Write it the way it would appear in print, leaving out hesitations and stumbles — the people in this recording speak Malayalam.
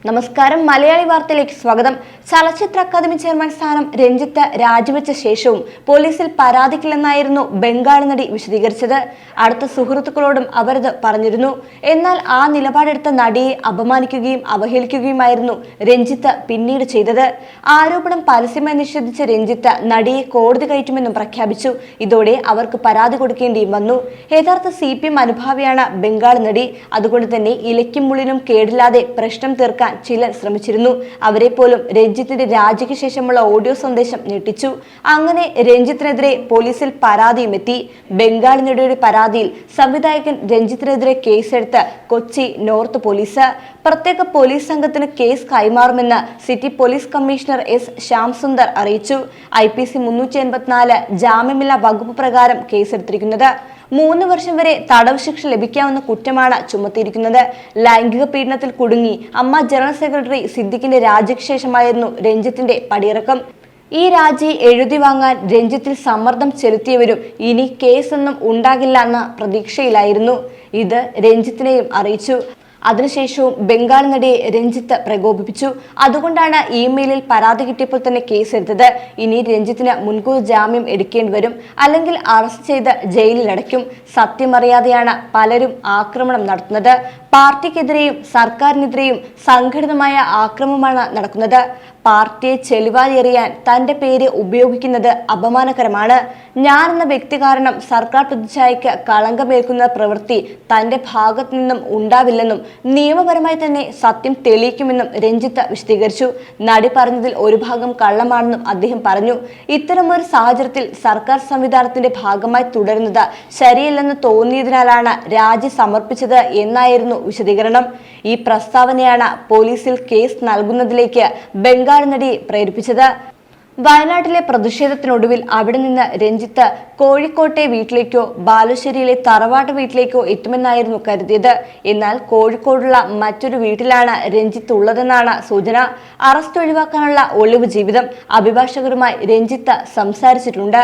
നമസ്കാരം. മലയാളി വാർത്തയിലേക്ക് സ്വാഗതം. ചലച്ചിത്ര അക്കാദമി ചെയർമാൻ സ്ഥാനം രഞ്ജിത്ത് രാജിവെച്ച ശേഷവും പോലീസിൽ പരാതിക്കില്ലെന്നായിരുന്നു ബംഗാളി നടി വിശദീകരിച്ചത്. അടുത്ത സുഹൃത്തുക്കളോടും അവരത് പറഞ്ഞിരുന്നു. എന്നാൽ ആ നിലപാടെടുത്ത നടിയെ അപമാനിക്കുകയും അവഹേളിക്കുകയുമായിരുന്നു രഞ്ജിത്ത് പിന്നീട് ചെയ്തത്. ആരോപണം പരസ്യമായി നിഷേധിച്ച രഞ്ജിത്ത് നടിയെ കോടതി കയറ്റുമെന്നും പ്രഖ്യാപിച്ചു. ഇതോടെ അവർക്ക് പരാതി കൊടുക്കേണ്ടിയും വന്നു. യഥാർത്ഥ CPM അനുഭാവിയാണ് ബംഗാളി നടി. അതുകൊണ്ട് തന്നെ ഇലയ്ക്കും മുള്ളിനും കേടില്ലാതെ പ്രശ്നം തീർക്കാൻ ചിലർ ശ്രമിച്ചിരുന്നു. അവരെ പോലും രഞ്ജിത്തിന്റെ രാജിക്ക് ശേഷമുള്ള ഓഡിയോ സന്ദേശം ഞെട്ടിച്ചു. അങ്ങനെ രഞ്ജിത്തിനെതിരെ പോലീസിൽ പരാതിയും എത്തി. ബംഗാളി നടിയുടെ പരാതിയിൽ സംവിധായകൻ രഞ്ജിത്തിനെതിരെ കേസെടുത്ത് കൊച്ചി നോർത്ത് പോലീസ്. പ്രത്യേക പോലീസ് സംഘത്തിന് കേസ് കൈമാറുമെന്ന് city police commissioner S. Shyamsundar അറിയിച്ചു. IPC 384 ജാമ്യമില്ലാ വകുപ്പ് പ്രകാരം കേസെടുത്തിരിക്കുന്നത്. 3 വർഷം വരെ തടവ് ശിക്ഷ ലഭിക്കാവുന്ന കുറ്റമാണ് ചുമത്തിയിരിക്കുന്നത്. ലൈംഗിക പീഡനത്തിൽ കുടുങ്ങി അമ്മ ജനറൽ സെക്രട്ടറി സിദ്ദിഖിന്റെ രാജിക്ക് ശേഷമായിരുന്നു രഞ്ജിത്തിന്റെ പടിയിറക്കം. ഈ രാജി എഴുതി വാങ്ങാൻ രഞ്ജിത്തിൽ സമ്മർദ്ദം ചെലുത്തിയവരും ഇനി കേസൊന്നും ഉണ്ടാകില്ല എന്ന പ്രതീക്ഷയിലായിരുന്നു. ഇത് രഞ്ജിത്തിനെയും അറിയിച്ചു. അതിനുശേഷവും ബംഗാളി നടിയെ രഞ്ജിത്ത് പ്രകോപിപ്പിച്ചു. അതുകൊണ്ടാണ് ഇമെയിലിൽ പരാതി കിട്ടിയപ്പോൾ തന്നെ കേസെടുത്തത്. ഇനി രഞ്ജിത്തിന് മുൻകൂർ ജാമ്യം എടുക്കേണ്ടി വരും, അല്ലെങ്കിൽ അറസ്റ്റ് ചെയ്ത് ജയിലിലടയ്ക്കും. സത്യമറിയാതെയാണ് പലരും ആക്രമണം നടത്തുന്നത്. പാർട്ടിക്കെതിരെയും സർക്കാരിനെതിരെയും സംഘടിതമായ ആക്രമണമാണ് നടക്കുന്നത്. പാർട്ടിയെ ചെളിവാരി എറിയാൻ തന്റെ പേര് ഉപയോഗിക്കുന്നത് അപമാനകരമാണ്. ഞാൻ എന്ന വ്യക്തി കാരണം സർക്കാർ പ്രതിച്ഛായയ്ക്ക് കളങ്കമേൽക്കുന്ന പ്രവൃത്തി തന്റെ ഭാഗത്തു നിന്നും ഉണ്ടാവില്ലെന്നും നിയമപരമായി തന്നെ സത്യം തെളിയിക്കുമെന്നും രഞ്ജിത്ത് വിശദീകരിച്ചു. നടി പറഞ്ഞതിൽ ഒരു ഭാഗം കള്ളമാണെന്നും അദ്ദേഹം പറഞ്ഞു. ഇത്തരമൊരു സാഹചര്യത്തിൽ സർക്കാർ സംവിധാനത്തിന്റെ ഭാഗമായി തുടരുന്നത് ശരിയല്ലെന്ന് തോന്നിയതിനാലാണ് രാജി സമർപ്പിച്ചത് എന്നായിരുന്നു വിശദീകരണം. ഈ പ്രസ്താവനയാണ് പോലീസിൽ കേസ് നൽകുന്നതിലേക്ക് ബംഗാളി നടിയെ പ്രേരിപ്പിച്ചത്. വയനാട്ടിലെ പ്രതിഷേധത്തിനൊടുവിൽ അവിടെ നിന്ന് രഞ്ജിത്ത് കോഴിക്കോട്ടെ വീട്ടിലേക്കോ ബാലുശ്ശേരിയിലെ തറവാട്ട് വീട്ടിലേക്കോ എത്തുമെന്നായിരുന്നു കരുതിയത്. എന്നാൽ കോഴിക്കോടുള്ള മറ്റൊരു വീട്ടിലാണ് രഞ്ജിത്ത് ഉള്ളതെന്നാണ് സൂചന. അറസ്റ്റ് ഒഴിവാക്കാനുള്ള ഒളിവ് ജീവിതം അഭിഭാഷകരുമായി രഞ്ജിത്ത് സംസാരിച്ചിട്ടുണ്ട്.